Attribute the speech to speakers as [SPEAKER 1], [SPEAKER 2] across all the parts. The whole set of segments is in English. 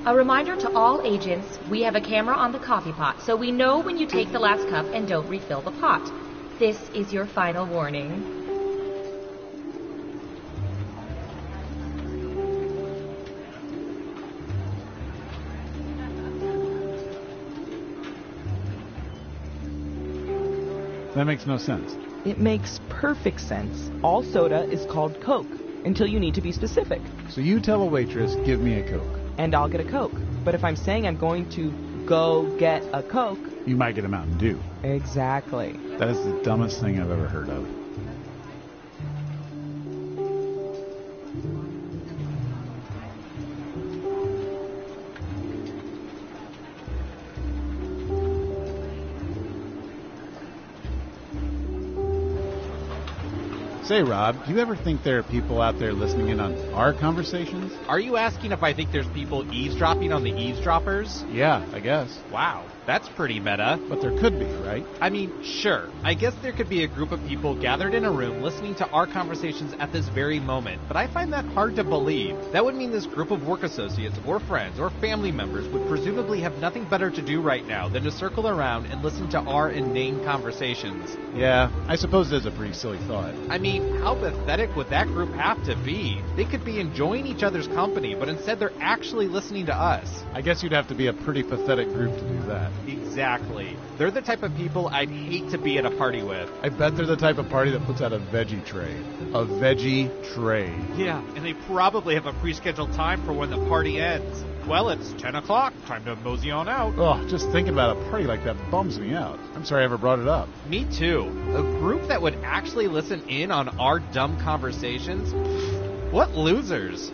[SPEAKER 1] A reminder to all agents, we have a camera on the coffee pot, so we know when you take the last cup and don't refill the pot. This is your final warning.
[SPEAKER 2] That makes no sense.
[SPEAKER 3] It makes perfect sense. All soda is called Coke, until you need to be specific.
[SPEAKER 2] So you tell a waitress, give me a Coke.
[SPEAKER 3] And I'll get a Coke. But if I'm saying I'm going to go get a Coke...
[SPEAKER 2] You might get a Mountain Dew.
[SPEAKER 3] Exactly.
[SPEAKER 2] That is the dumbest thing I've ever heard of. Say, Rob, do you ever think there are people out there listening in on our conversations?
[SPEAKER 4] Are you asking if I think there's people eavesdropping on the eavesdroppers?
[SPEAKER 2] Yeah, I guess.
[SPEAKER 4] Wow, that's pretty meta.
[SPEAKER 2] But there could be, right?
[SPEAKER 4] I mean, sure. I guess there could be a group of people gathered in a room listening to our conversations at this very moment, but I find that hard to believe. That would mean this group of work associates or friends or family members would presumably have nothing better to do right now than to circle around and listen to our inane conversations.
[SPEAKER 2] Yeah, I suppose it is a pretty silly thought.
[SPEAKER 4] I mean, how pathetic would that group have to be? They could be enjoying each other's company, but instead they're actually listening to us.
[SPEAKER 2] I guess you'd have to be a pretty pathetic group to do that.
[SPEAKER 4] Exactly. They're the type of people I'd hate to be at a party with.
[SPEAKER 2] I bet they're the type of party that puts out a veggie tray. A veggie tray.
[SPEAKER 4] Yeah, and they probably have a pre-scheduled time for when the party ends. Well, it's 10 o'clock. Time to mosey on out.
[SPEAKER 2] Oh, just thinking about a party like that bums me out. I'm sorry I ever brought it up.
[SPEAKER 4] Me too. A group that would actually listen in on our dumb conversations? What losers.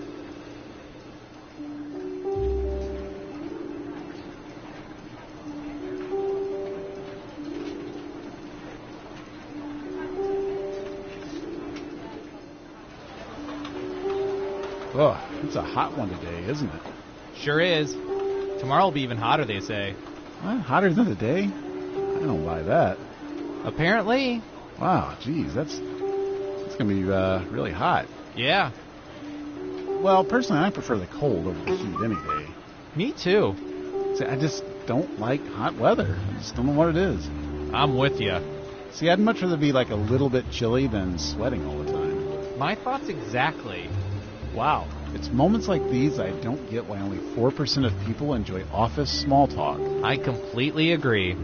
[SPEAKER 2] Oh, it's a hot one today, isn't it?
[SPEAKER 4] Sure is. Tomorrow will be even hotter, they say.
[SPEAKER 2] What? Hotter than today? I don't buy that.
[SPEAKER 4] Apparently.
[SPEAKER 2] Wow, geez, that's going to be really hot.
[SPEAKER 4] Yeah.
[SPEAKER 2] Well, personally, I prefer the cold over the heat any day.
[SPEAKER 4] Me too.
[SPEAKER 2] See, I just don't like hot weather. I just don't know what it is.
[SPEAKER 4] I'm with you.
[SPEAKER 2] See, I'd much rather be like a little bit chilly than sweating all the time.
[SPEAKER 4] My thoughts exactly.
[SPEAKER 2] Wow. It's moments like these I don't get why only 4% of people enjoy office small talk.
[SPEAKER 4] I completely agree.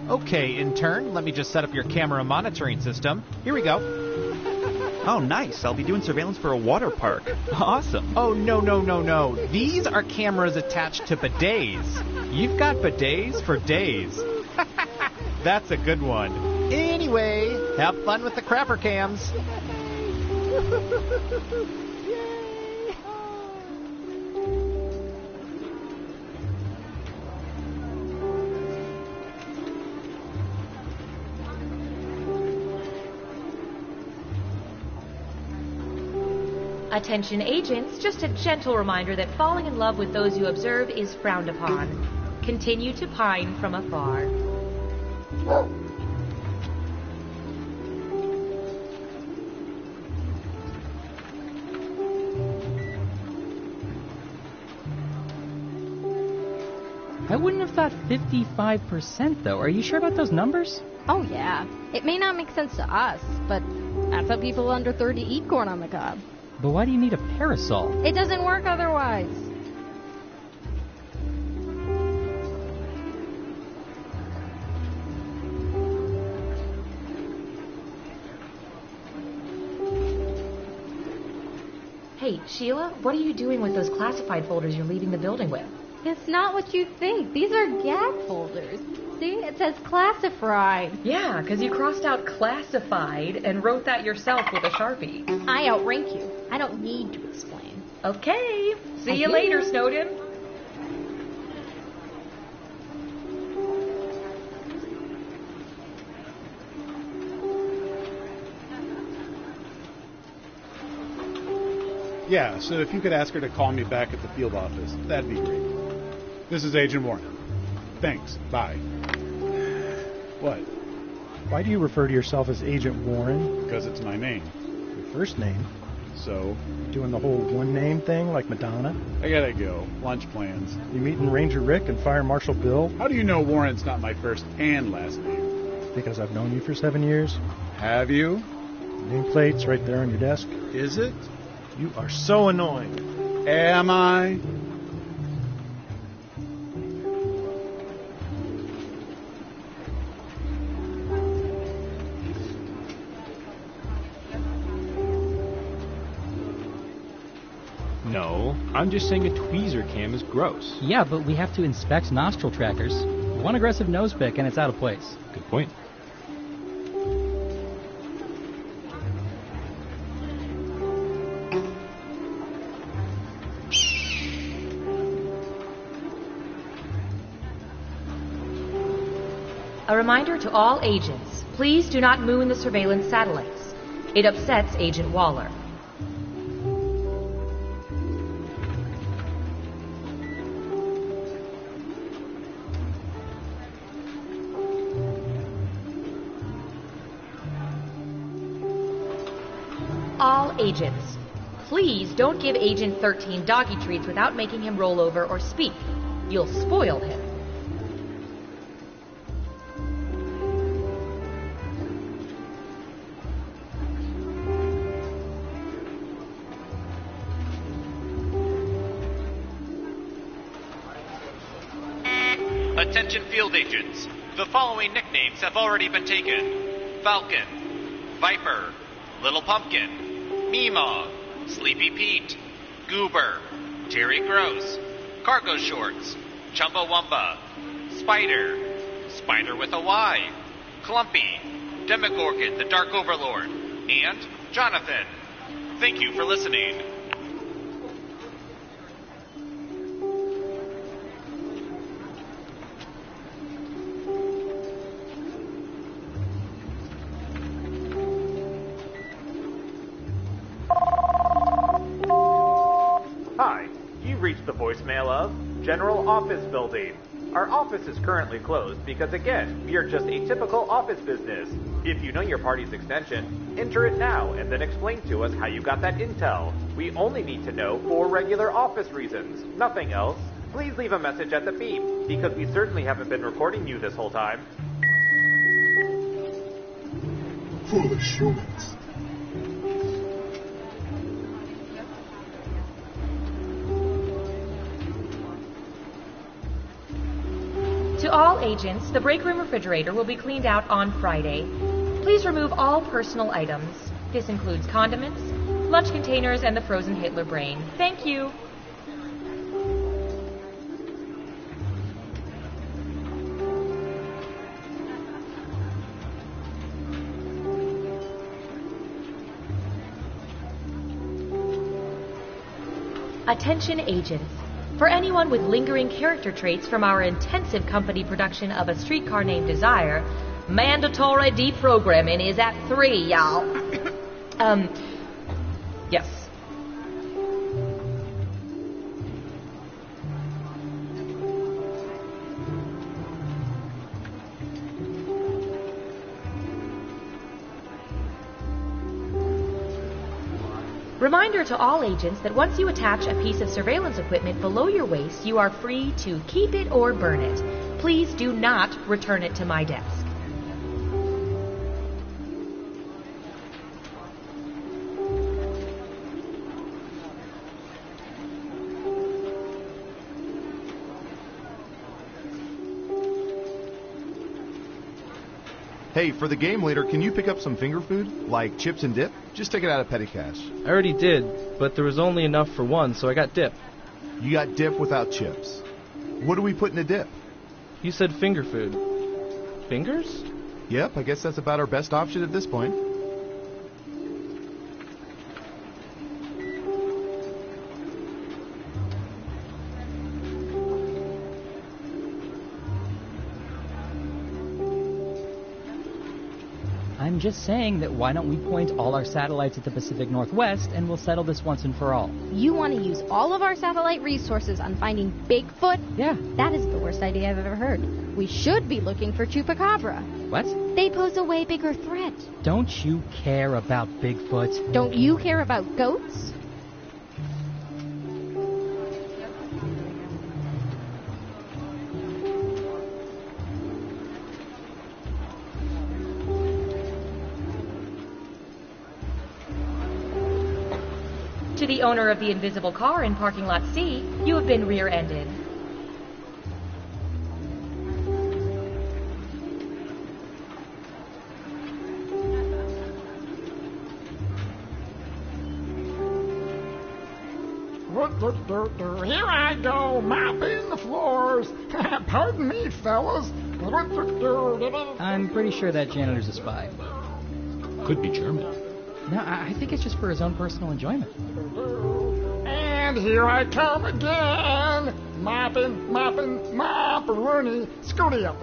[SPEAKER 4] Okay, intern, let me just set up your camera monitoring system. Here we go.
[SPEAKER 5] Oh, nice. I'll be doing surveillance for a water park. Awesome.
[SPEAKER 4] Oh, no. These are cameras attached to bidets. You've got bidets for days. That's a good one. Anyway, have fun with the crapper cams.
[SPEAKER 1] Attention agents, just a gentle reminder that falling in love with those you observe is frowned upon. Continue to pine from afar.
[SPEAKER 6] I wouldn't have thought 55%, though. Are you sure about those numbers?
[SPEAKER 7] Oh, yeah. It may not make sense to us, but that's how people under 30 eat corn on the cob.
[SPEAKER 6] But why do you need a parasol?
[SPEAKER 7] It doesn't work otherwise.
[SPEAKER 1] Hey, Sheila, what are you doing with those classified folders you're leaving the building with?
[SPEAKER 7] It's not what you think. These are gag folders. See, it says classified.
[SPEAKER 1] Yeah, because you crossed out classified and wrote that yourself with a Sharpie.
[SPEAKER 7] I outrank you. I don't need to explain.
[SPEAKER 1] Okay. See you later, Snowden.
[SPEAKER 2] Yeah, so if you could ask her to call me back at the field office, that'd be great. This is Agent Warren. Thanks. Bye. What?
[SPEAKER 8] Why do you refer to yourself as Agent Warren?
[SPEAKER 2] Because it's my name.
[SPEAKER 8] Your first name?
[SPEAKER 2] So?
[SPEAKER 8] Doing the whole one-name thing like Madonna?
[SPEAKER 2] I gotta go. Lunch plans.
[SPEAKER 8] You meeting Ranger Rick and Fire Marshal Bill?
[SPEAKER 2] How do you know Warren's not my first and last name?
[SPEAKER 8] Because I've known you for 7 years.
[SPEAKER 2] Have you?
[SPEAKER 8] Nameplate's right there on your desk.
[SPEAKER 2] Is it?
[SPEAKER 8] You are so annoying.
[SPEAKER 2] Am I?
[SPEAKER 9] No, I'm just saying a tweezer cam is gross.
[SPEAKER 6] Yeah, but we have to inspect nostril trackers. One aggressive nose pick and it's out of place.
[SPEAKER 9] Good point.
[SPEAKER 1] A reminder to all agents, please do not moon the surveillance satellites. It upsets Agent Waller. All agents, please don't give Agent 13 doggy treats without making him roll over or speak. You'll spoil him.
[SPEAKER 10] Attention field agents. The following nicknames have already been taken. Falcon, Viper, Little Pumpkin, Meemaw, Sleepy Pete, Goober, Terry Gross, Cargo Shorts, Chumbawamba, Spider, Spider with a Y, Clumpy, Demogorgon the Dark Overlord, and Jonathan. Thank you for listening.
[SPEAKER 11] Hi, you've reached the voicemail of General Office Building. Our office is currently closed because, again, we are just a typical office business. If you know your party's extension, enter it now and then explain to us how you got that intel. We only need to know for regular office reasons, nothing else. Please leave a message at the beep, because we certainly haven't been recording you this whole time.
[SPEAKER 12] Foolish humans.
[SPEAKER 1] To all agents, the break room refrigerator will be cleaned out on Friday. Please remove all personal items. This includes condiments, lunch containers, and the frozen Hitler brain. Thank you. Attention agents. For anyone with lingering character traits from our intensive company production of A Streetcar Named Desire, mandatory deprogramming is at 3, y'all. Yes. Reminder to all agents that once you attach a piece of surveillance equipment below your waist, you are free to keep it or burn it. Please do not return it to my desk.
[SPEAKER 13] Hey, for the game later, can you pick up some finger food? Like chips and dip? Just take it out of petty cash.
[SPEAKER 14] I already did, but there was only enough for one, so I got dip.
[SPEAKER 13] You got dip without chips. What do we put in a dip?
[SPEAKER 14] You said finger food. Fingers?
[SPEAKER 13] Yep, I guess that's about our best option at this point.
[SPEAKER 6] I'm I'm just saying that why don't we point all our satellites at the Pacific Northwest and we'll settle this once and for all.
[SPEAKER 7] You want to use all of our satellite resources on finding Bigfoot?
[SPEAKER 6] Yeah.
[SPEAKER 7] That is the worst idea I've ever heard. We should be looking for Chupacabra.
[SPEAKER 6] What?
[SPEAKER 7] They pose a way bigger threat.
[SPEAKER 6] Don't you care about Bigfoot?
[SPEAKER 7] Don't you care about goats?
[SPEAKER 1] To the owner of the invisible car in parking lot C, you have been rear-ended.
[SPEAKER 15] Here I go, mopping the floors. Pardon me, fellas.
[SPEAKER 6] I'm pretty sure that janitor's a spy.
[SPEAKER 9] Could be German.
[SPEAKER 6] No, I think it's just for his own personal enjoyment.
[SPEAKER 15] And here I come again. Mopping, mop-a-rooney. Scooty up.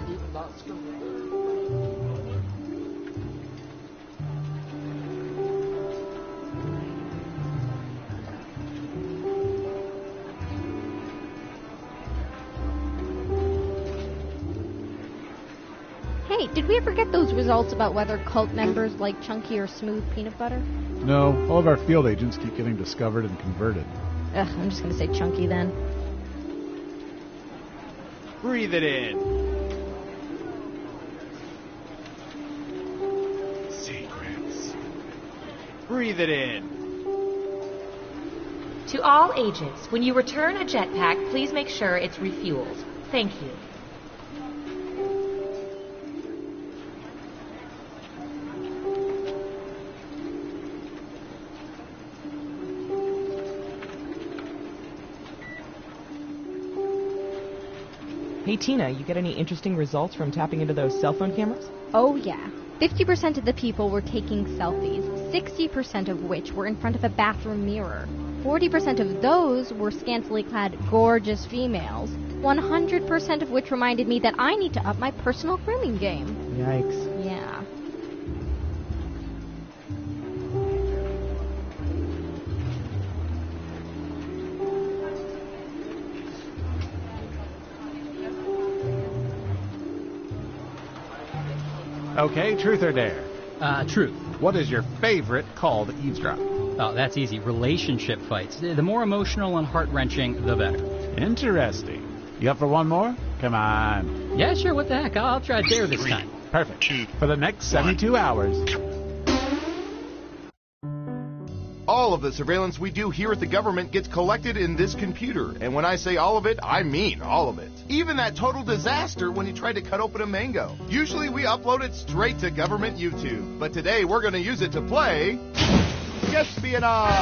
[SPEAKER 7] Hey, did we ever get those results about whether cult members like chunky or smooth peanut butter?
[SPEAKER 2] No, all of our field agents keep getting discovered and converted.
[SPEAKER 7] Ugh, I'm just gonna say chunky then.
[SPEAKER 4] Breathe it in. Secrets. Breathe it in.
[SPEAKER 1] To all agents, when you return a jetpack, please make sure it's refueled. Thank you.
[SPEAKER 3] Hey, Tina, you get any interesting results from tapping into those cell phone cameras?
[SPEAKER 7] Oh, yeah. 50% of the people were taking selfies, 60% of which were in front of a bathroom mirror. 40% of those were scantily clad, gorgeous females, 100% of which reminded me that I need to up my personal grooming game.
[SPEAKER 3] Yikes.
[SPEAKER 7] Yeah.
[SPEAKER 4] Okay, truth or dare?
[SPEAKER 6] Truth.
[SPEAKER 4] What is your favorite call to eavesdrop?
[SPEAKER 6] Oh, that's easy. Relationship fights. The more emotional and heart-wrenching, the better.
[SPEAKER 2] Interesting. You up for one more? Come on.
[SPEAKER 6] Yeah, sure. What the heck? I'll try dare this time.
[SPEAKER 2] Perfect. For the next 72 hours.
[SPEAKER 13] All of the surveillance we do here at the government gets collected in this computer. And when I say all of it, I mean all of it. Even that total disaster when he tried to cut open a mango. Usually we upload it straight to government YouTube. But today we're going to use it to play Espionage.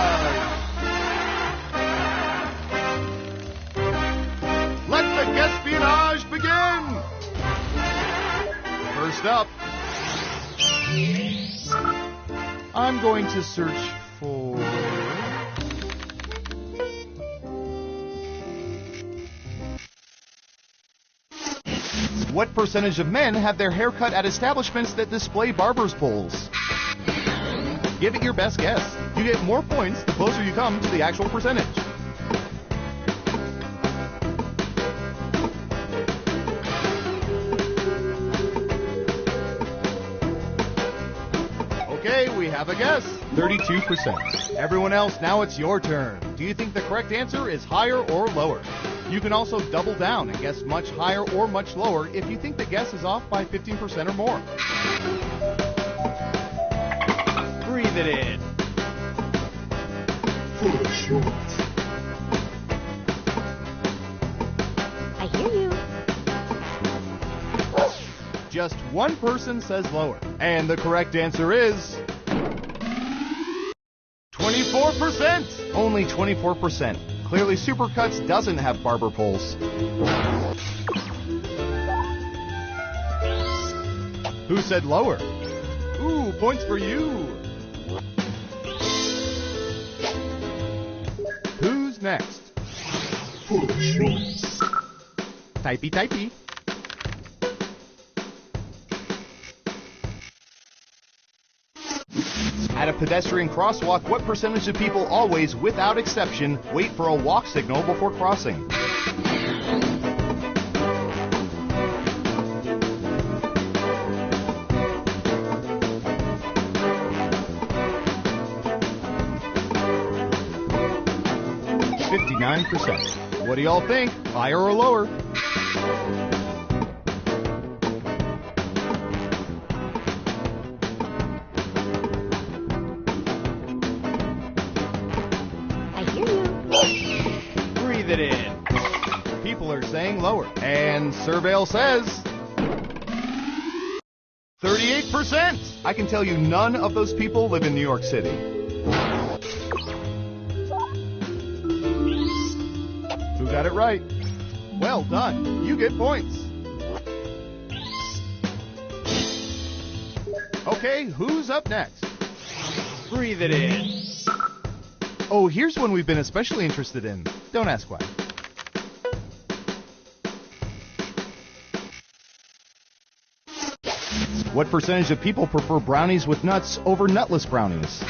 [SPEAKER 13] Let the Espionage begin! First up, I'm going to search for... What percentage of men have their hair cut at establishments that display barber's poles? Give it your best guess. You get more points the closer you come to the actual percentage. Okay, we have a guess. 32%. Everyone else, now it's your turn. Do you think the correct answer is higher or lower? You can also double down and guess much higher or much lower if you think the guess is off by 15% or more.
[SPEAKER 4] Breathe it in.
[SPEAKER 12] For assurance.
[SPEAKER 7] I hear you.
[SPEAKER 13] Just one person says lower. And the correct answer is... 24%! Only 24%. Clearly Supercuts doesn't have barber poles. Who said lower? Ooh, points for you! Who's next?
[SPEAKER 12] For assurance.
[SPEAKER 13] Typey, typey. At a pedestrian crosswalk, what percentage of people always, without exception, wait for a walk signal before crossing? %. What do y'all think? Higher or lower?
[SPEAKER 7] I hear you.
[SPEAKER 4] Breathe it in.
[SPEAKER 13] People are saying lower. And Surveil says 38%. I can tell you none of those people live in New York City. Who got it right? Well done. You get points. Okay, who's up next?
[SPEAKER 4] Breathe it in.
[SPEAKER 13] Oh, here's one we've been especially interested in. Don't ask why. What percentage of people prefer brownies with nuts over nutless brownies?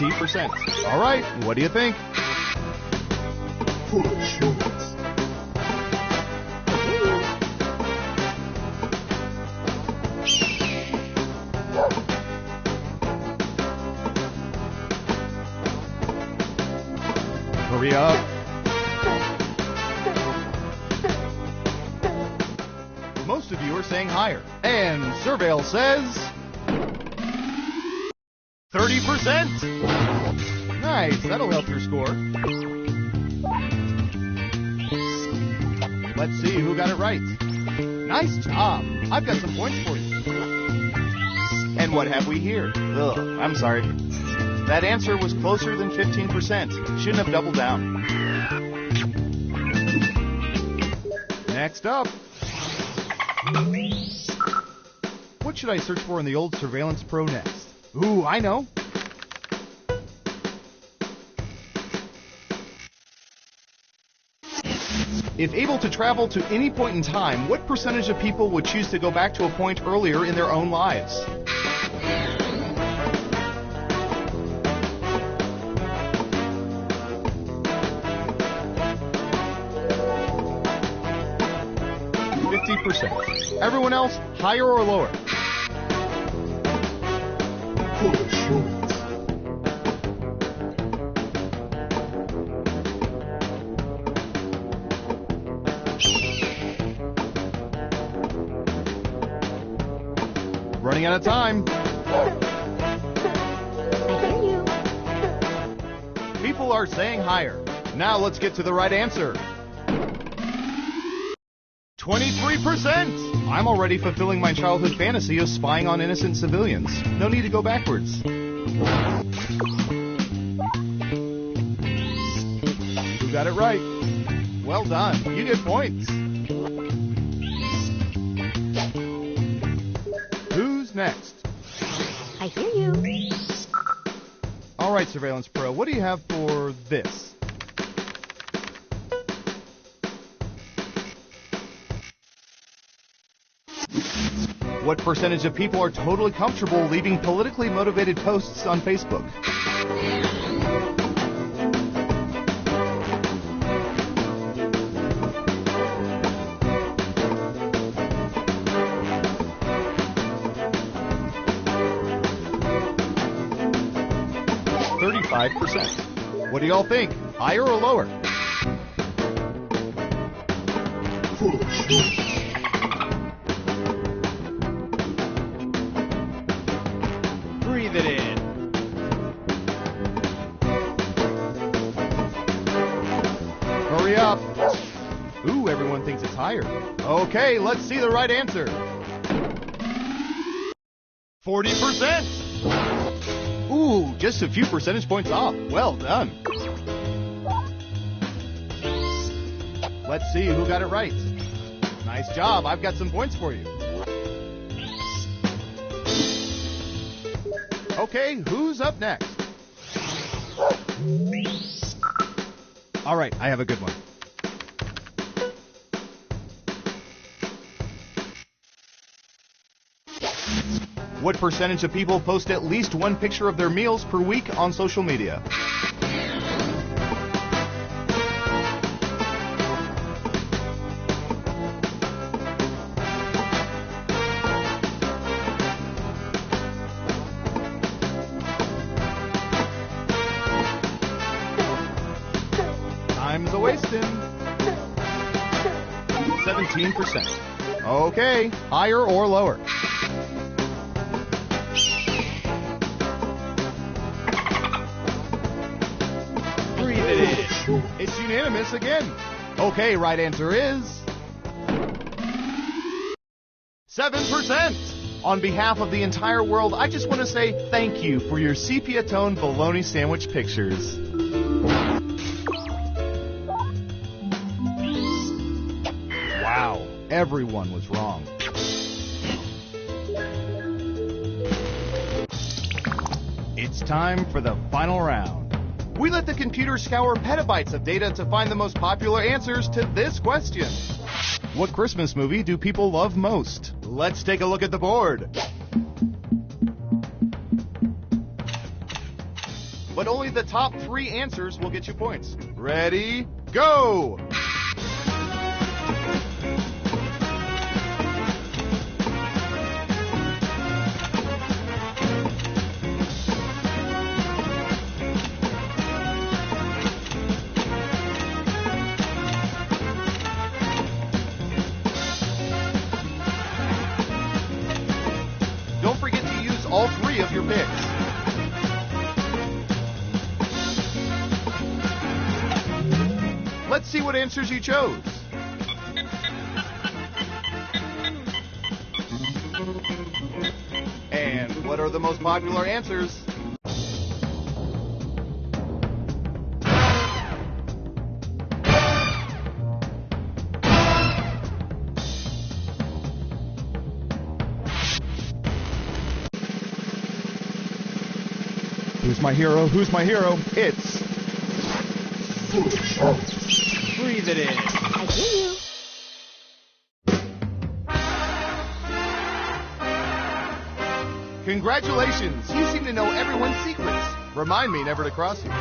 [SPEAKER 13] %. All right, what do you think? Hurry up. Most of you are saying higher. And Surveil says 30%. Nice, that'll help your score. Let's see who got it right. Nice job. I've got some points for you. And what have we here? Ugh, I'm sorry. That answer was closer than 15%. Shouldn't have doubled down. Next up. What should I search for in the old Surveillance Pro next? Ooh, I know. If able to travel to any point in time, what percentage of people would choose to go back to a point earlier in their own lives? %. Everyone else, higher or lower? Running out of time.
[SPEAKER 7] I hear you.
[SPEAKER 13] People are saying higher. Now let's get to the right answer. 23%! I'm already fulfilling my childhood fantasy of spying on innocent civilians. No need to go backwards. Who got it right? Well done. You get points. Who's next?
[SPEAKER 7] I hear you.
[SPEAKER 13] All right, Surveillance Pro, what do you have for this? What percentage of people are totally comfortable leaving politically motivated posts on Facebook? %. What do y'all think? Higher or lower?
[SPEAKER 4] Breathe it in.
[SPEAKER 13] Hurry up. Ooh, everyone thinks it's higher. Okay, let's see the right answer. 40%. Ooh, just a few percentage points off. Well done. Let's see who got it right. Nice job. I've got some points for you. Okay, who's up next? All right, I have a good one. What percentage of people post at least one picture of their meals per week on social media? Time's a-wasting. 17%. Okay, higher or lower? It's unanimous again. Okay, right answer is 7%. On behalf of the entire world, I just want to say thank you for your sepia-tone bologna sandwich pictures. Wow, everyone was wrong. It's time for the final round. We let the computer scour petabytes of data to find the most popular answers to this question. What Christmas movie do people love most? Let's take a look at the board. But only the top 3 answers will get you points. Ready, go! All 3 of your picks. Let's see what answers you chose. And what are the most popular answers? Who's my hero? Who's my hero? It's... Breathe it in.
[SPEAKER 7] I hear you.
[SPEAKER 13] Congratulations! You seem to know everyone's secrets. Remind me never to cross you.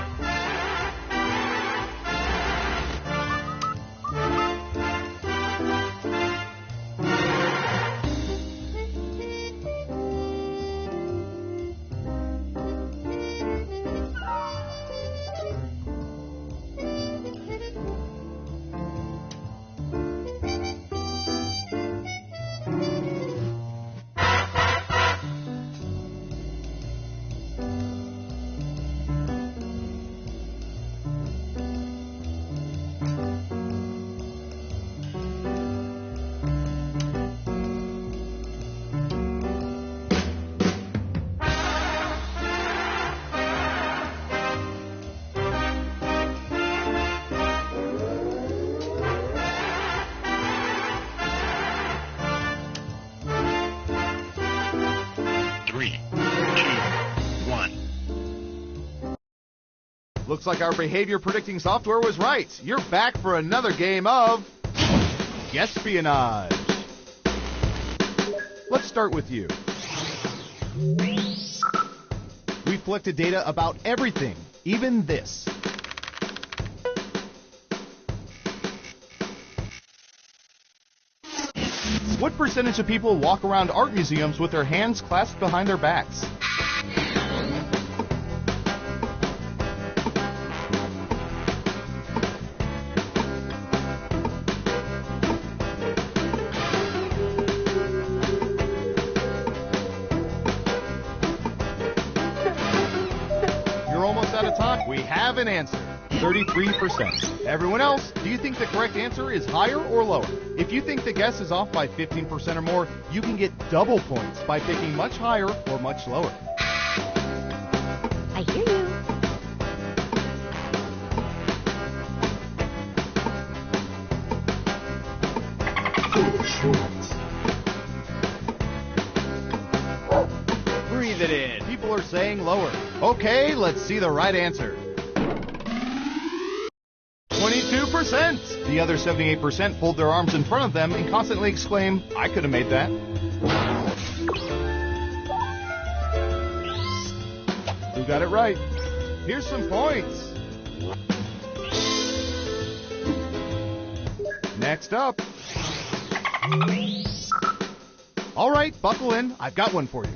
[SPEAKER 13] Looks like our behavior predicting software was right. You're back for another game of Guespionage. Let's start with you. We've collected data about everything, even this. What percentage of people walk around art museums with their hands clasped behind their backs? We have an answer, 33%. Everyone else, do you think the correct answer is higher or lower? If you think the guess is off by 15% or more, you can get double points by picking much higher or much lower.
[SPEAKER 7] I hear you.
[SPEAKER 13] Breathe it in. People are saying lower. Okay, let's see the right answer. 22%. The other 78% fold their arms in front of them and constantly exclaim, I could have made that. Who got it right? Here's some points. Next up. All right, buckle in. I've got one for you.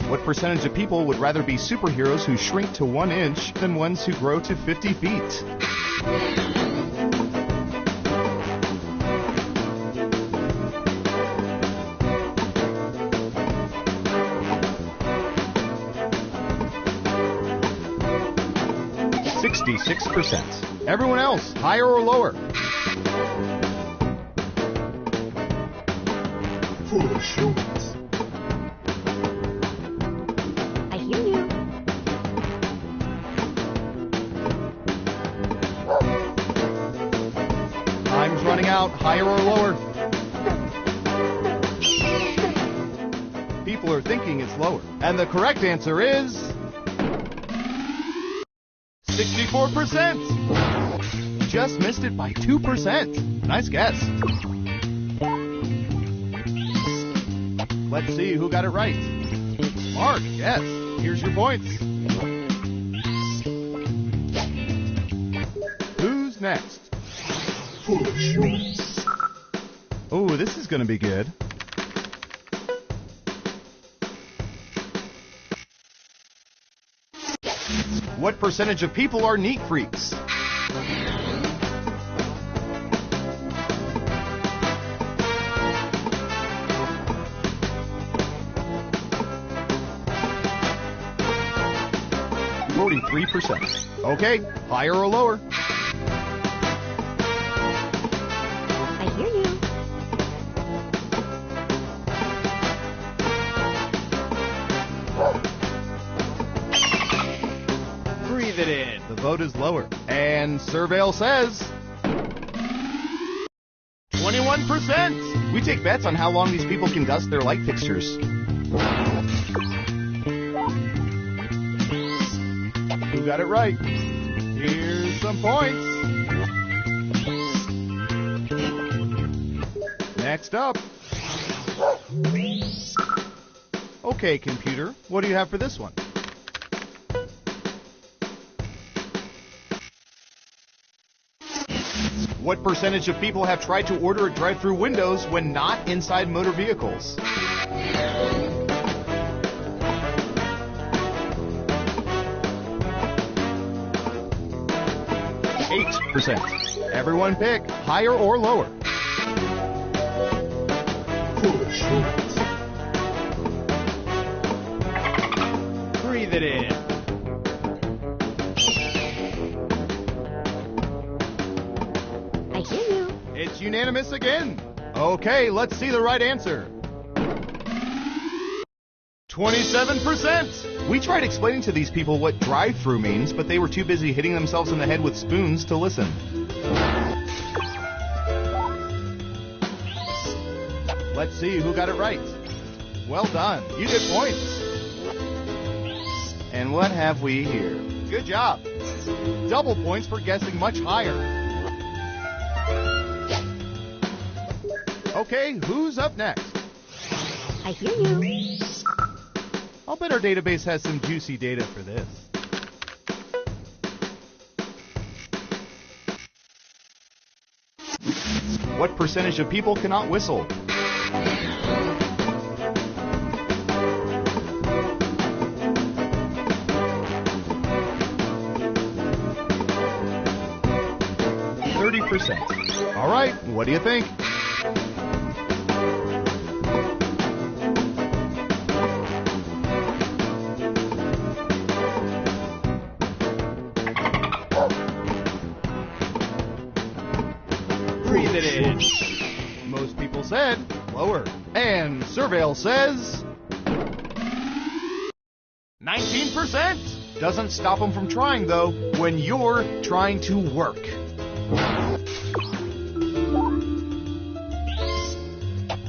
[SPEAKER 13] What percentage of people would rather be superheroes who shrink to 1 inch than ones who grow to 50 feet? %. Everyone else, higher or lower?
[SPEAKER 12] For short.
[SPEAKER 7] I hear you.
[SPEAKER 13] Time's running out, higher or lower? People are thinking it's lower. And the correct answer is 64%. Just missed it by 2%. Nice guess. Let's see who got it right. Mark, yes. Here's your points. Who's next? Oh, this is going to be good. What percentage of people are neat freaks? %. Okay, higher or lower?
[SPEAKER 7] I hear you.
[SPEAKER 4] Breathe it in.
[SPEAKER 13] The vote is lower. And Surveil says 21%. We take bets on how long these people can dust their light fixtures. Who got it right? Here's some points. Next up. Okay, computer, what do you have for this one? What percentage of people have tried to order at drive-through windows when not inside motor vehicles? %. Everyone pick higher or lower.
[SPEAKER 4] Breathe it in.
[SPEAKER 7] I hear you.
[SPEAKER 13] It's unanimous again. Okay, let's see the right answer. 27%. We tried explaining to these people what drive-through means, but they were too busy hitting themselves in the head with spoons to listen. Let's see who got it right. Well done. You get points. And what have we here? Good job. Double points for guessing much higher. Okay, who's up next?
[SPEAKER 7] I hear you.
[SPEAKER 13] I'll bet our database has some juicy data for this. What percentage of people cannot whistle? %. All right, what do you think?
[SPEAKER 4] Breathe it in.
[SPEAKER 13] Most people said lower. And Surveil says 19%. Doesn't stop them from trying, though, when you're trying to work.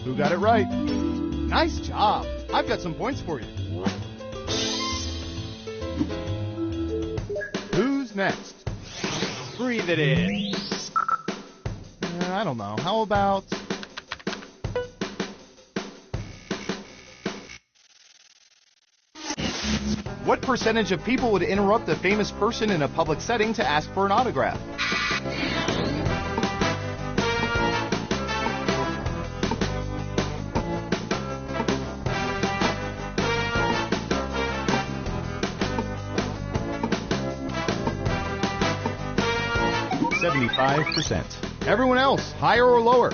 [SPEAKER 13] Who got it right? Nice job. I've got some points for you. Who's next?
[SPEAKER 4] Breathe it in.
[SPEAKER 13] I don't know. How about... What percentage of people would interrupt a famous person in a public setting to ask for an autograph? %. Everyone else, higher or lower?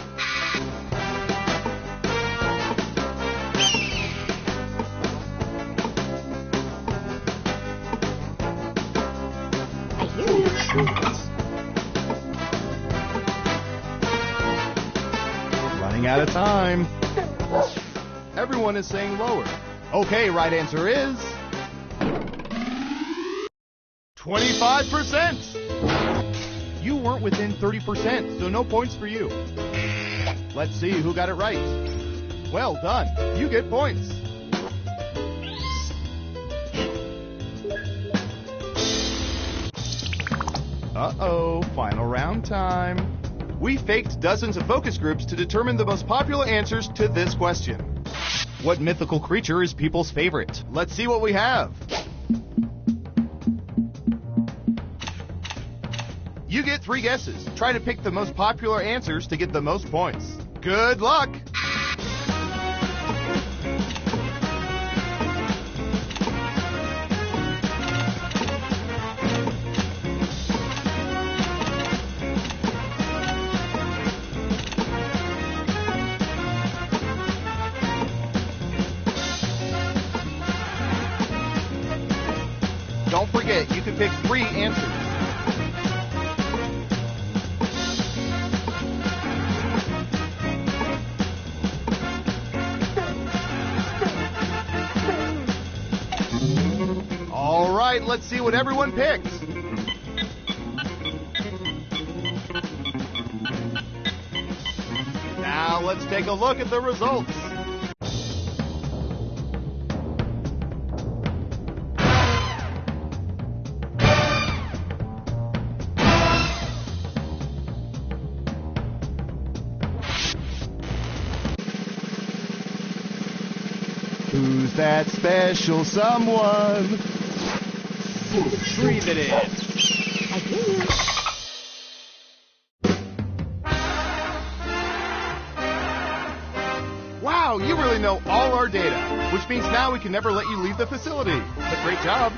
[SPEAKER 13] Running out of time. Everyone is saying lower. Okay, right answer is 25%. You weren't within 30%, so no points for you. Let's see who got it right. Well done. You get points. Uh-oh, final round time. We faked dozens of focus groups to determine the most popular answers to this question. What mythical creature is people's favorite? Let's see what we have. You get 3 guesses. Try to pick the most popular answers to get the most points. Good luck! Don't forget, you can pick 3 answers. All right, let's see what everyone picked. Now let's take a look at the results. Who's that special someone?
[SPEAKER 4] Breathe it in.
[SPEAKER 7] I hear you.
[SPEAKER 13] Wow, you really know all our data, which means now we can never let you leave the facility. But great job.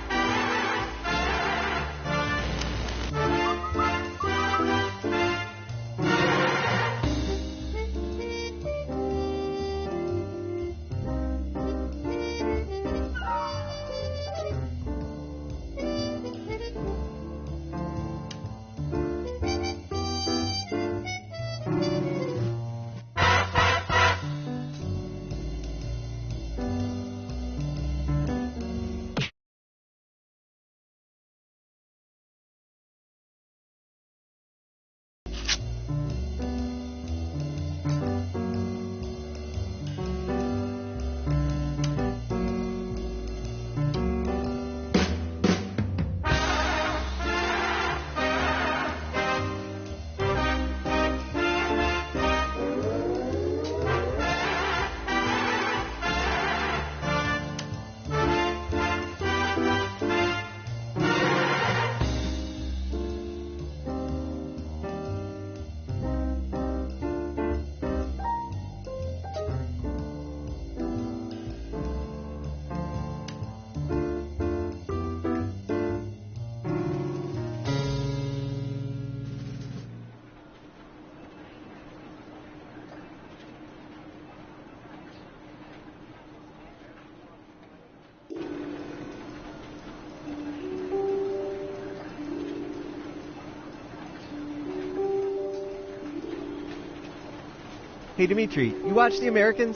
[SPEAKER 16] Hey, Dimitri, you watch The Americans?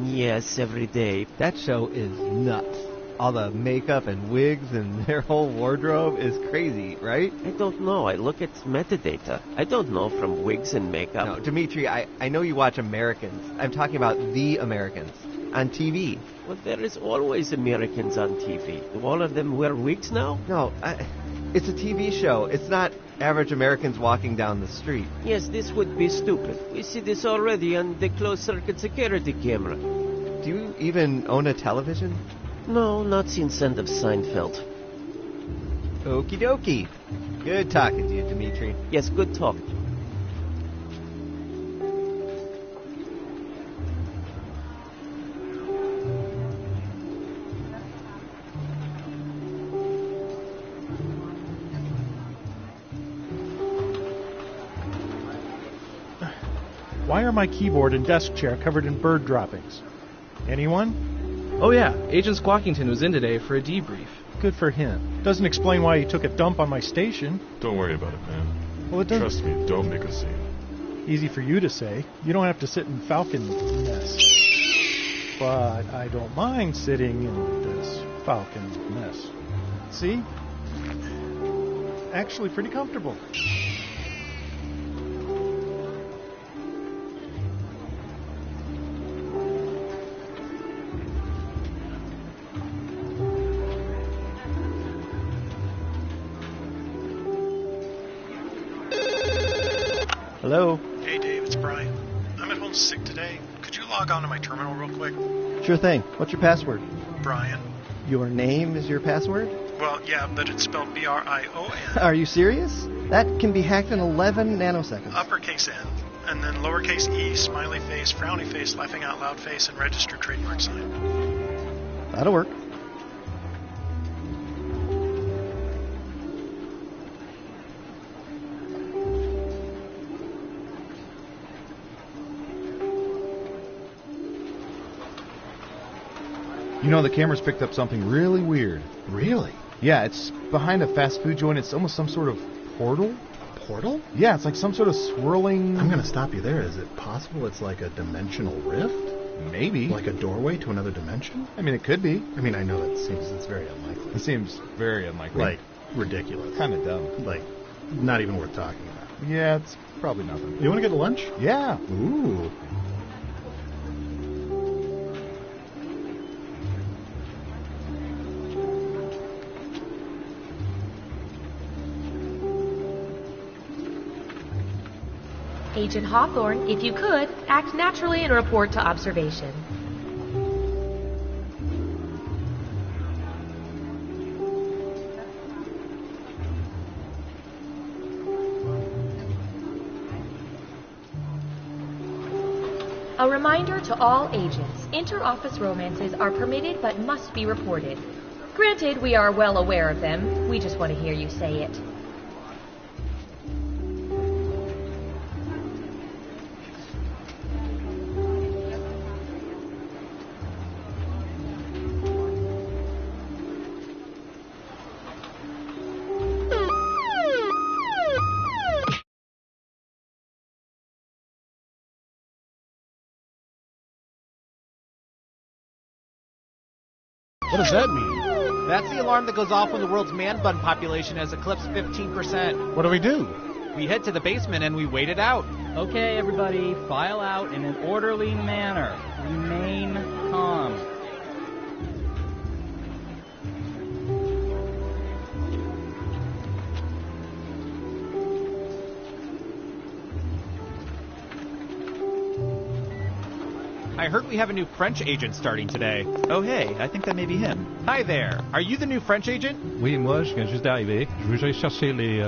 [SPEAKER 17] Yes, every day.
[SPEAKER 16] That show is nuts. All the makeup and wigs and their whole wardrobe is crazy, right?
[SPEAKER 17] I don't know. I look at metadata. I don't know from wigs and makeup.
[SPEAKER 16] No, Dimitri, I know you watch Americans. I'm talking about The Americans. on TV.
[SPEAKER 17] Well, there is always Americans on TV. Do all of them wear wigs now?
[SPEAKER 16] No, it's a TV show. It's not average Americans walking down the street.
[SPEAKER 17] Yes, this would be stupid. We see this already on the closed-circuit security camera.
[SPEAKER 16] Do you even own a television?
[SPEAKER 17] No, not since end of Seinfeld.
[SPEAKER 16] Okie dokie. Good talking to you, Dimitri.
[SPEAKER 17] Yes, good talk.
[SPEAKER 8] Why are my keyboard and desk chair covered in bird droppings? Anyone?
[SPEAKER 14] Oh yeah, Agent Squawkington was in today for a debrief.
[SPEAKER 8] Good for him. Doesn't explain why he took a dump on my station.
[SPEAKER 18] Don't worry about it, man.
[SPEAKER 8] Well, it doesn't.
[SPEAKER 18] Trust me, don't make a scene.
[SPEAKER 8] Easy for you to say. You don't have to sit in Falcon mess. But I don't mind sitting in this Falcon mess. See? Actually pretty comfortable. Hello?
[SPEAKER 19] Hey Dave, it's Brian. I'm at home sick today. Could you log on to my terminal real quick?
[SPEAKER 16] Sure thing. What's your password?
[SPEAKER 19] Brian.
[SPEAKER 16] Your name is your password?
[SPEAKER 19] Well, yeah, but it's spelled B-R-I-O-N.
[SPEAKER 16] Are you serious? That can be hacked in 11 nanoseconds.
[SPEAKER 19] Uppercase N, and then lowercase e, smiley face, frowny face, laughing out loud face, and registered trademark sign.
[SPEAKER 16] That'll work.
[SPEAKER 13] You know, the camera's picked up something really weird.
[SPEAKER 2] Really?
[SPEAKER 13] Yeah, it's behind a fast food joint. It's almost some sort of portal.
[SPEAKER 2] Portal?
[SPEAKER 13] Yeah, it's like some sort of swirling...
[SPEAKER 2] I'm going to stop you there. Is it possible it's like a dimensional rift?
[SPEAKER 13] Maybe.
[SPEAKER 2] Like a doorway to another dimension?
[SPEAKER 13] I mean, it could be.
[SPEAKER 2] I mean, I know it's very unlikely.
[SPEAKER 13] It seems very unlikely.
[SPEAKER 2] Like, ridiculous.
[SPEAKER 13] Kind of dumb.
[SPEAKER 2] Like, not even worth talking about.
[SPEAKER 13] Yeah, it's probably nothing.
[SPEAKER 2] You want to get lunch?
[SPEAKER 13] Yeah.
[SPEAKER 2] Ooh.
[SPEAKER 1] Agent Hawthorne, if you could, act naturally and report to observation. A reminder to all agents, inter-office romances are permitted but must be reported. Granted, we are well aware of them. We just want to hear you say it.
[SPEAKER 4] What does that mean? That's the alarm that goes off when the world's man bun population has eclipsed 15%.
[SPEAKER 8] What do we do?
[SPEAKER 4] We head to the basement and we wait it out.
[SPEAKER 6] Okay, everybody, file out in an orderly manner. Remain calm.
[SPEAKER 4] I heard we have a new French agent starting today.
[SPEAKER 5] Oh, hey, I think that may be him.
[SPEAKER 4] Hi there. Are you the new French agent?
[SPEAKER 20] Oui, moi, je viens juste d'arriver. Je voudrais chercher les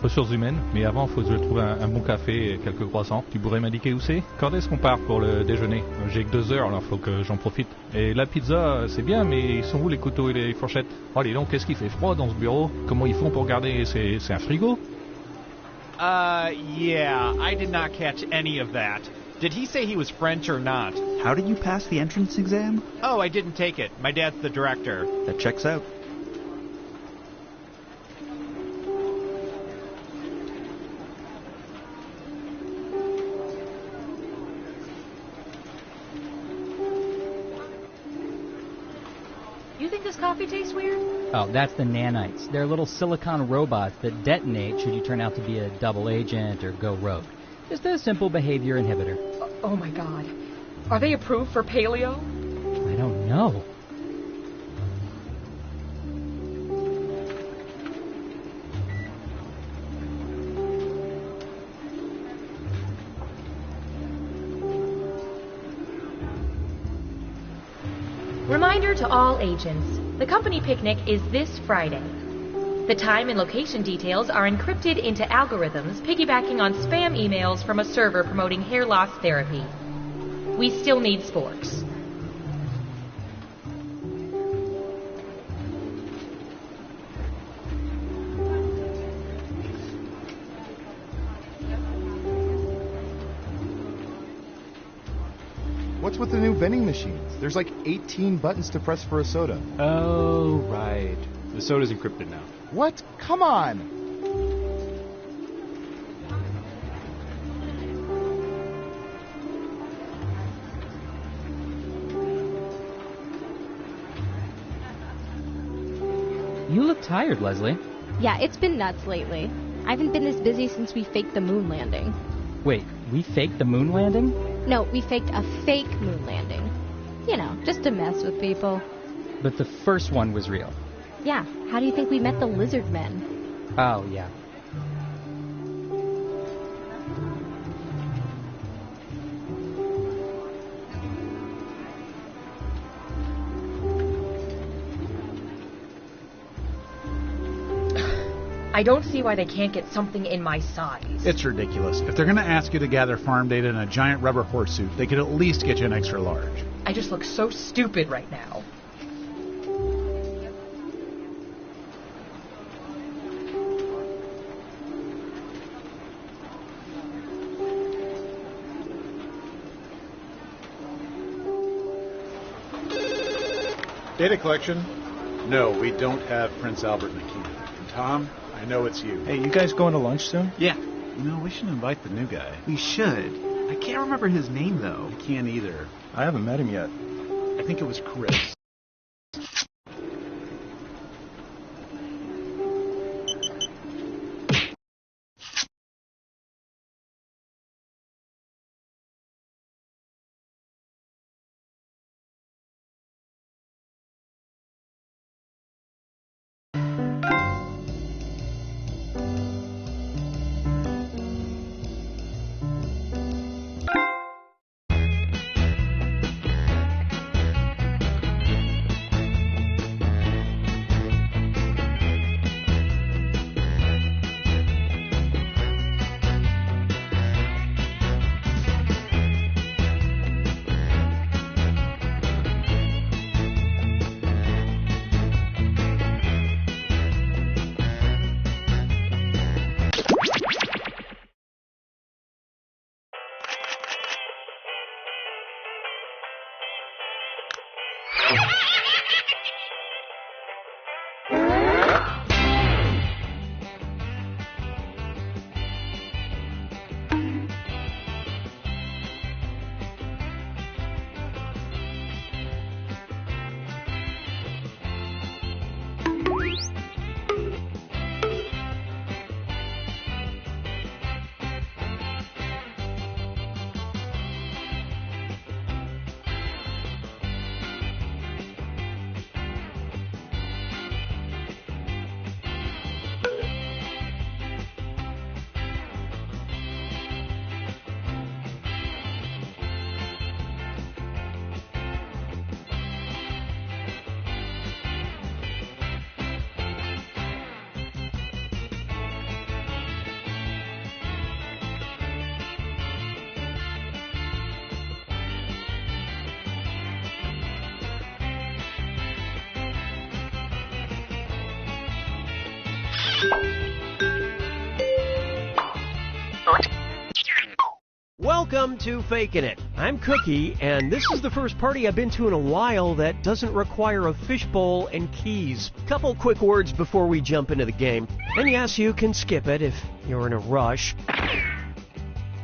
[SPEAKER 20] ressources humaines, mais avant, il faut que je trouve un bon café et quelques croissants. Tu pourrais m'indiquer où c'est? Quand est-ce qu'on part pour le déjeuner? J'ai que 2 heures, alors il faut que j'en profite. Et la pizza, c'est bien, mais ils sont où les couteaux et les fourchettes? Oh, dis donc, qu'est-ce qu'il fait froid dans ce bureau? Comment ils font pour garder? C'est un frigo?
[SPEAKER 4] Yeah, I did not catch any of that. Did he say he was French or not?
[SPEAKER 5] How did you pass the entrance exam?
[SPEAKER 4] Oh, I didn't take it. My dad's the director.
[SPEAKER 5] That checks out.
[SPEAKER 1] You think this coffee tastes weird?
[SPEAKER 6] Oh, that's the nanites. They're little silicon robots that detonate should you turn out to be a double agent or go rogue. Just a simple behavior inhibitor.
[SPEAKER 1] Oh my god. Are they approved for paleo?
[SPEAKER 6] no.
[SPEAKER 1] Reminder to all agents, the company picnic is this Friday. The time and location details are encrypted into algorithms piggybacking on spam emails from a server promoting hair loss therapy. We still need sporks.
[SPEAKER 13] What's with the new vending machines? There's like 18 buttons to press for a soda.
[SPEAKER 21] Oh, right. The soda's encrypted now.
[SPEAKER 13] What? Come on!
[SPEAKER 6] You look tired, Leslie.
[SPEAKER 7] Yeah, it's been nuts lately. I haven't been this busy since we faked the moon landing.
[SPEAKER 6] Wait, we faked the moon landing?
[SPEAKER 7] No, we faked a fake moon landing. You know, just to mess with people.
[SPEAKER 6] But the first one was real.
[SPEAKER 7] Yeah, how do you think we met the lizard men?
[SPEAKER 6] Oh, yeah.
[SPEAKER 1] I don't see why they can't get something in my size.
[SPEAKER 2] It's ridiculous. If they're going to ask you to gather farm data in a giant rubber horse suit, they could at least get you an extra large.
[SPEAKER 1] I just look so stupid right now.
[SPEAKER 2] Data collection? No, we don't have Prince Albert in the key. And Tom, I know it's you.
[SPEAKER 8] Hey, you guys going to lunch soon?
[SPEAKER 2] Yeah. You know, we should invite the new guy.
[SPEAKER 5] We should. I can't remember his name, though.
[SPEAKER 2] I can't either.
[SPEAKER 8] I haven't met him yet.
[SPEAKER 2] I think it was Chris.
[SPEAKER 17] Welcome to Fakin' It. I'm Cookie, and this is the first party I've been to in a while that doesn't require a fishbowl and keys. Couple quick words before we jump into the game. And yes, you can skip it if you're in a rush.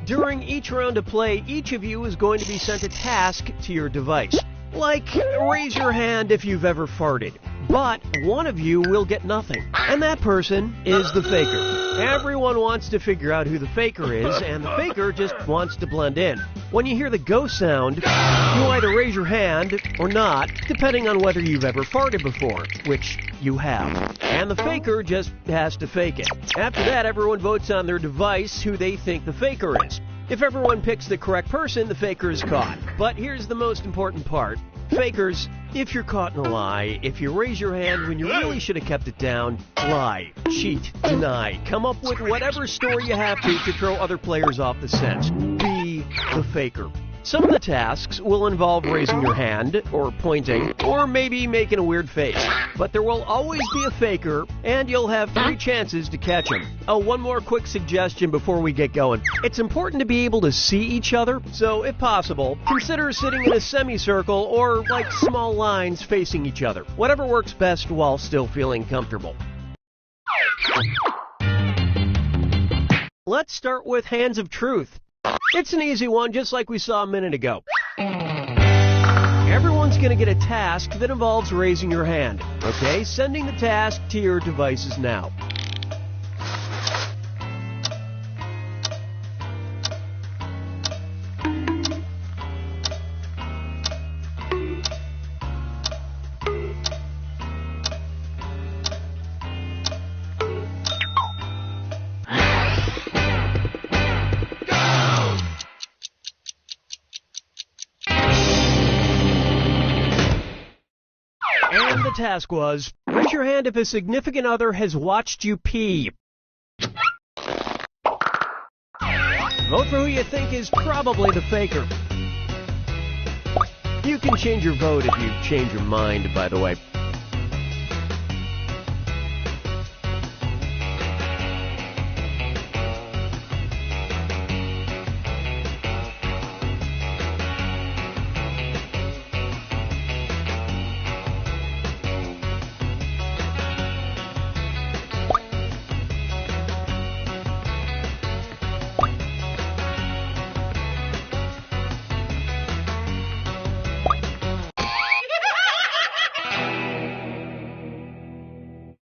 [SPEAKER 17] During each round of play, each of you is going to be sent a task to your device. Like, raise your hand if you've ever farted. But one of you will get nothing, and that person is the faker. Everyone wants to figure out who the faker is, and the faker just wants to blend in. When you hear the go sound, you either raise your hand or not, depending on whether you've ever farted before, which you have. And the faker just has to fake it. After that, everyone votes on their device who they think the faker is. If everyone picks the correct person, the faker is caught. But here's the most important part. Fakers, if you're caught in a lie, if you raise your hand when you really should have kept it down, lie, cheat, deny, come up with whatever story you have to throw other players off the scent. Be the faker. Some of the tasks will involve raising your hand, or pointing, or maybe making a weird face. But there will always be a faker, and you'll have 3 chances to catch him. Oh, one more quick suggestion before we get going. It's important to be able to see each other, so if possible, consider sitting in a semicircle or like small lines facing each other. Whatever works best while still feeling comfortable. Let's start with Hands of Truth. It's an easy one, just like we saw a minute ago. Everyone's going to get a task that involves raising your hand. Okay, sending the task to your devices now. And the task was, raise your hand if a significant other has watched you pee. Vote for who you think is probably the faker. You can change your vote if you change your mind, by the way.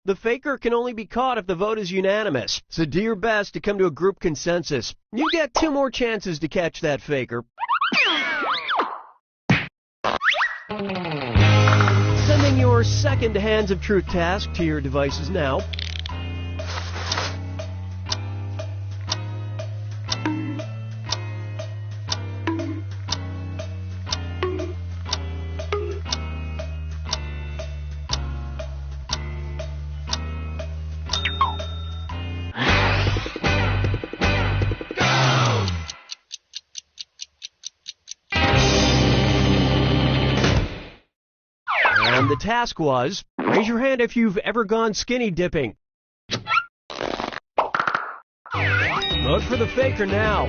[SPEAKER 17] The faker can only be caught if the vote is unanimous, so do your best to come to a group consensus. You get 2 more chances to catch that faker. Sending your second Hands of Truth task to your devices now. And the task was, raise your hand if you've ever gone skinny dipping. Vote for the faker now.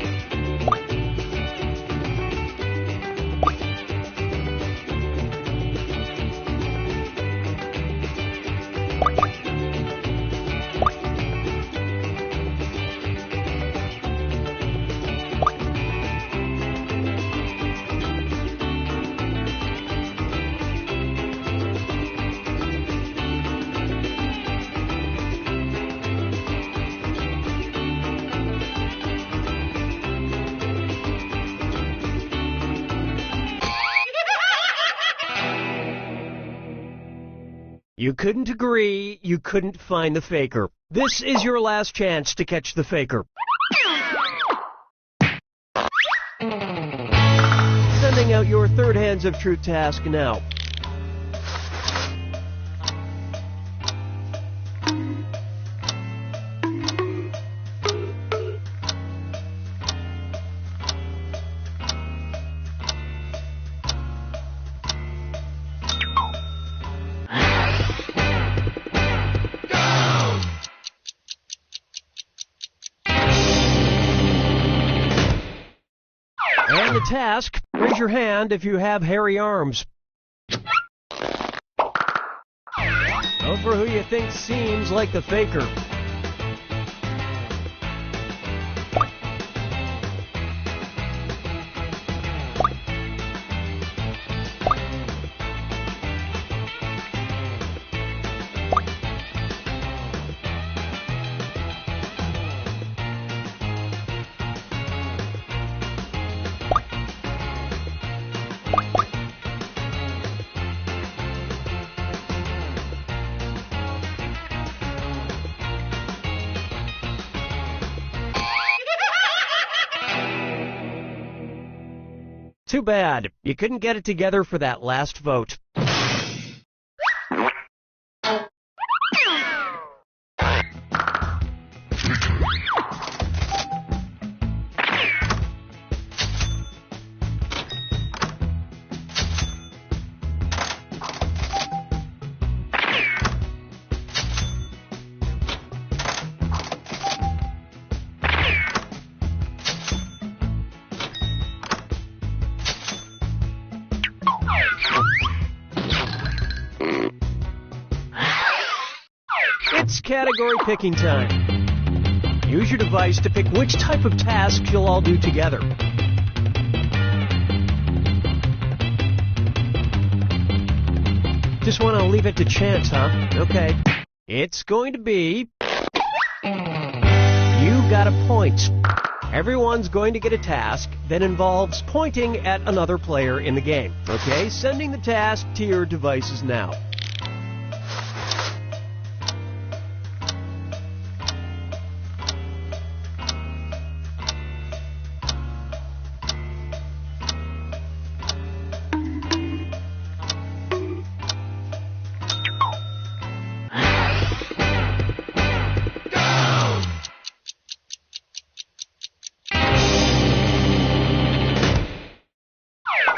[SPEAKER 17] You couldn't agree, you couldn't find the faker. This is your last chance to catch the faker. Sending out your third Hands of Truth task now. And the task, raise your hand if you have hairy arms. Vote for who you think seems like the faker. Too bad. You couldn't get it together for that last vote. It's category picking time. Use your device to pick which type of tasks you'll all do together. Just want to leave it to chance, huh? Okay. It's going to be... You got a point. Everyone's going to get a task that involves pointing at another player in the game. Okay? Sending the task to your devices now.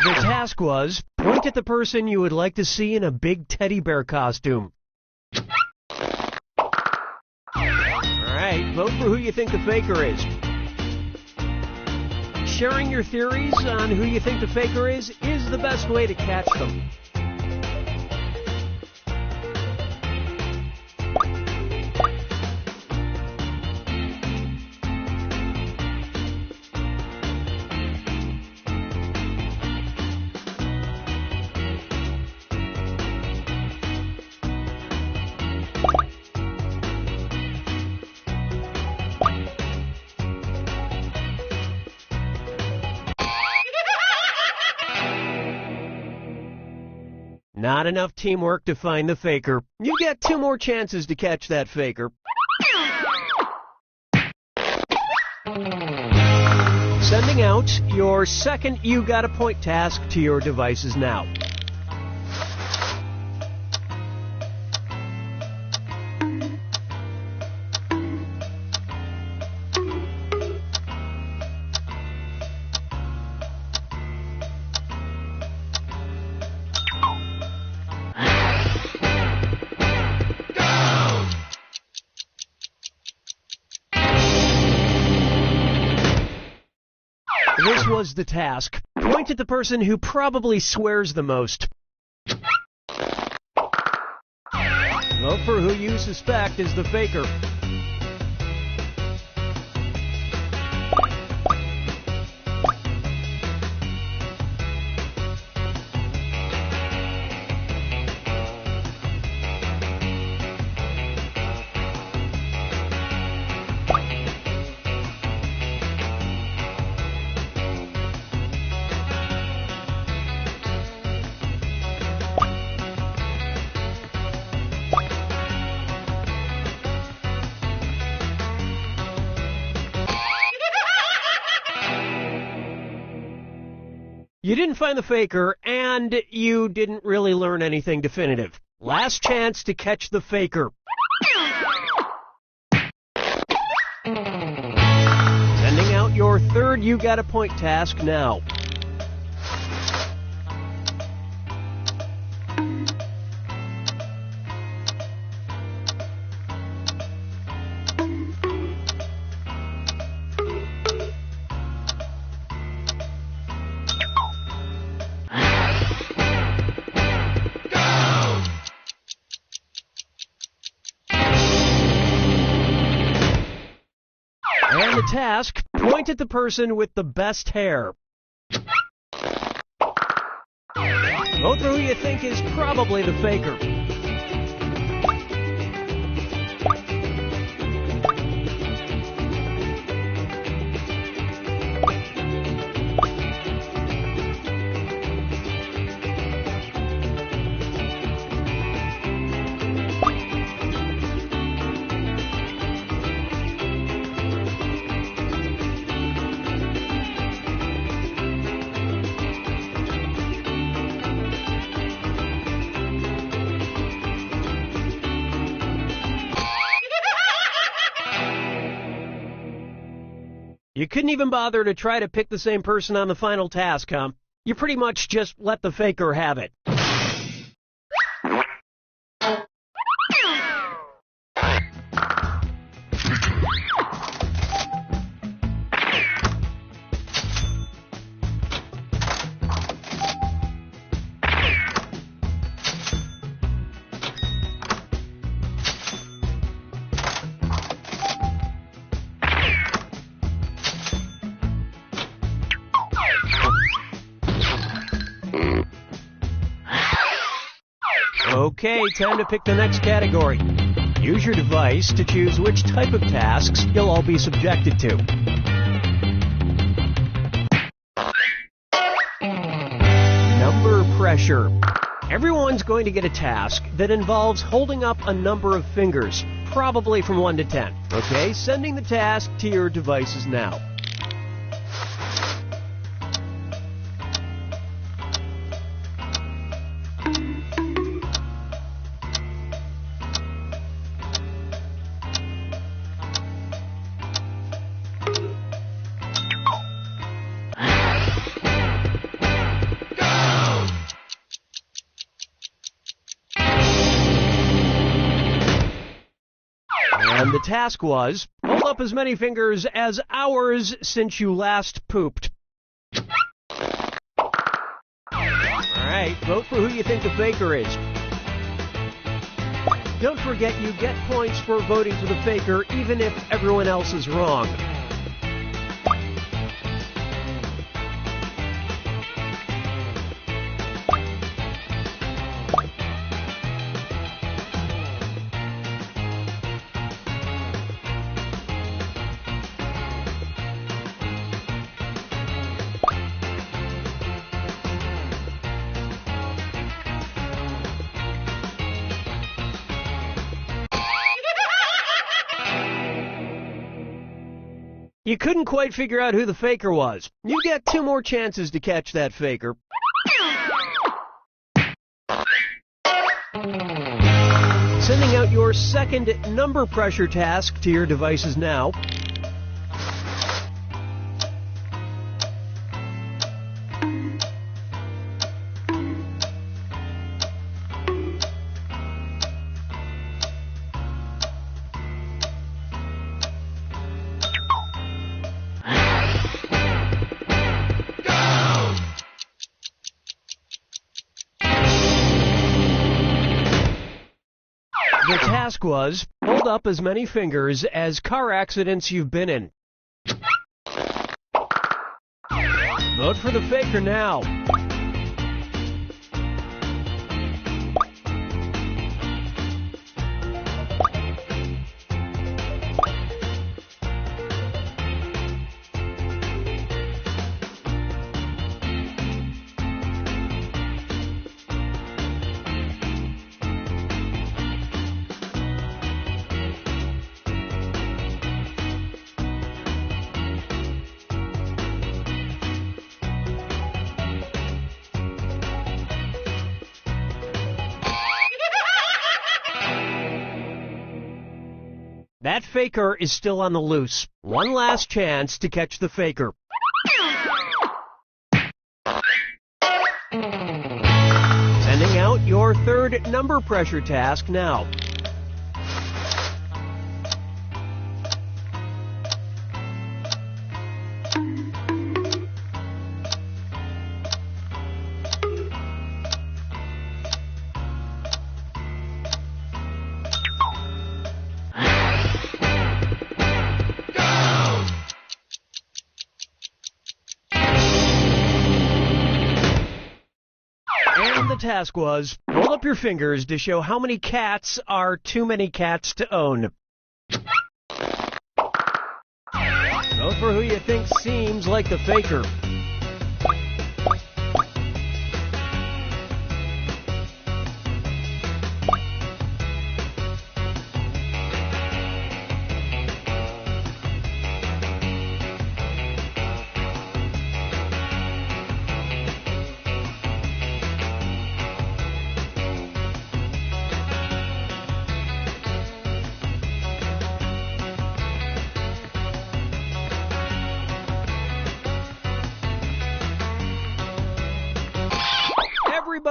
[SPEAKER 17] The task was, point at the person you would like to see in a big teddy bear costume. Alright, vote for who you think the faker is. Sharing your theories on who you think the faker is the best way to catch them. Not enough teamwork to find the faker. You get 2 more chances to catch that faker. Sending out your second You Got a Point task to your devices now. This was the task. Point at the person who probably swears the most. Vote for who you suspect is the faker. You didn't find the faker, and you didn't really learn anything definitive. Last chance to catch the faker. Sending out your third You Got a Point task now. And the task, point at the person with the best hair. Vote for who you think is probably the faker. You couldn't even bother to try to pick the same person on the final task, huh? You pretty much just let the faker have it. Okay, time to pick the next category. Use your device to choose which type of tasks you'll all be subjected to. Number pressure. Everyone's going to get a task that involves holding up a number of fingers, probably from 1 to 10. Okay, sending the task to your devices now. And the task was, hold up as many fingers as hours since you last pooped. Alright, vote for who you think the faker is. Don't forget you get points for voting for the faker even if everyone else is wrong. You couldn't quite figure out who the faker was. You get 2 more chances to catch that faker. Sending out your second number pressure task to your devices now. The task was, hold up as many fingers as car accidents you've been in. Vote for the faker now. That faker is still on the loose. One last chance to catch the faker. Sending out your third number pressure task now. And the task was, hold up your fingers to show how many cats are too many cats to own. Vote for who you think seems like the faker.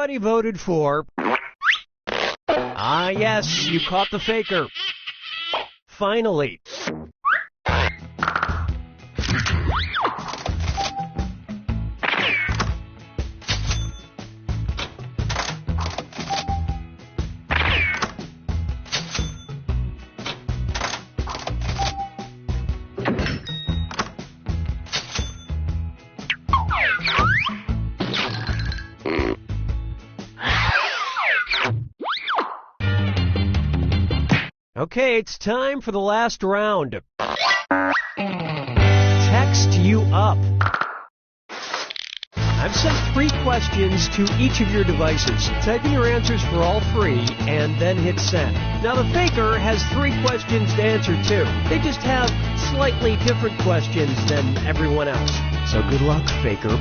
[SPEAKER 17] everybody voted for... Ah, yes, you caught the faker. Finally. Okay, it's time for the last round. Text you up. I've sent 3 questions to each of your devices. Type in your answers for all 3 and then hit send. Now the faker has 3 questions to answer too. They just have slightly different questions than everyone else. So good luck, faker.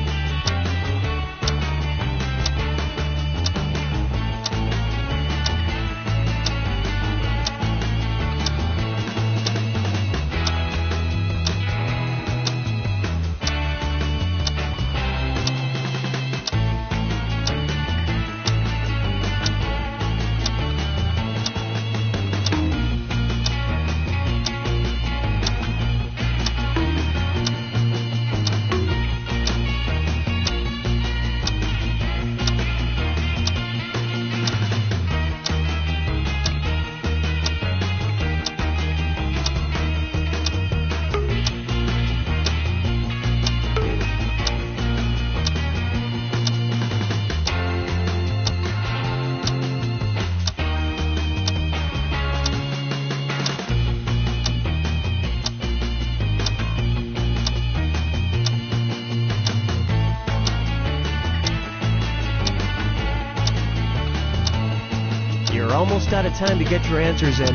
[SPEAKER 17] You're almost out of time to get your answers in.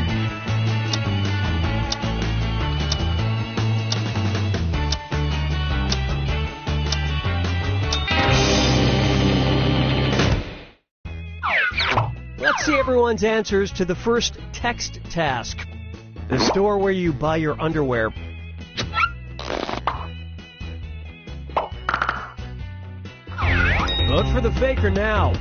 [SPEAKER 17] Let's see everyone's answers to the first text task. The store where you buy your underwear. Vote for the faker now.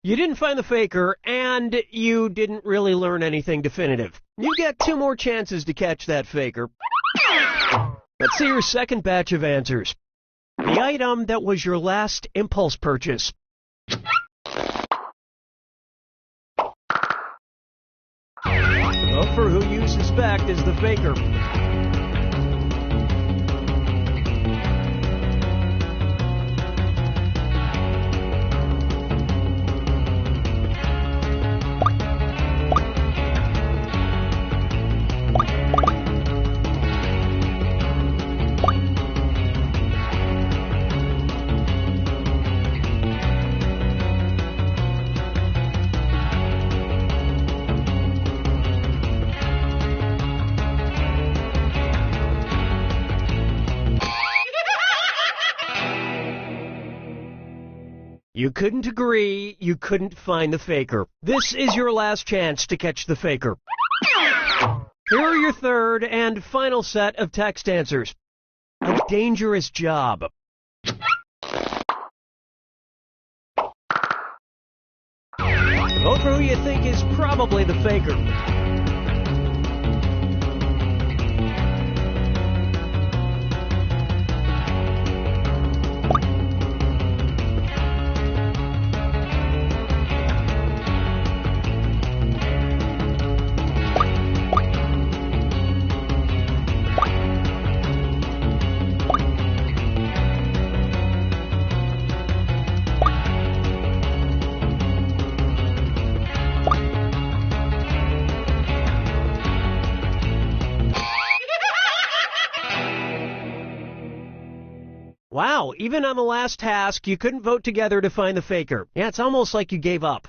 [SPEAKER 17] You didn't find the faker, and you didn't really learn anything definitive. You get 2 more chances to catch that faker. Let's see your second batch of answers. The item that was your last impulse purchase. Vote for who you suspect is the faker. You couldn't agree, you couldn't find the faker. This is your last chance to catch the faker. Here are your third and final set of text answers. A dangerous job. Vote for who you think is probably the faker. Wow, even on the last task, you couldn't vote together to find the faker. Yeah, it's almost like you gave up.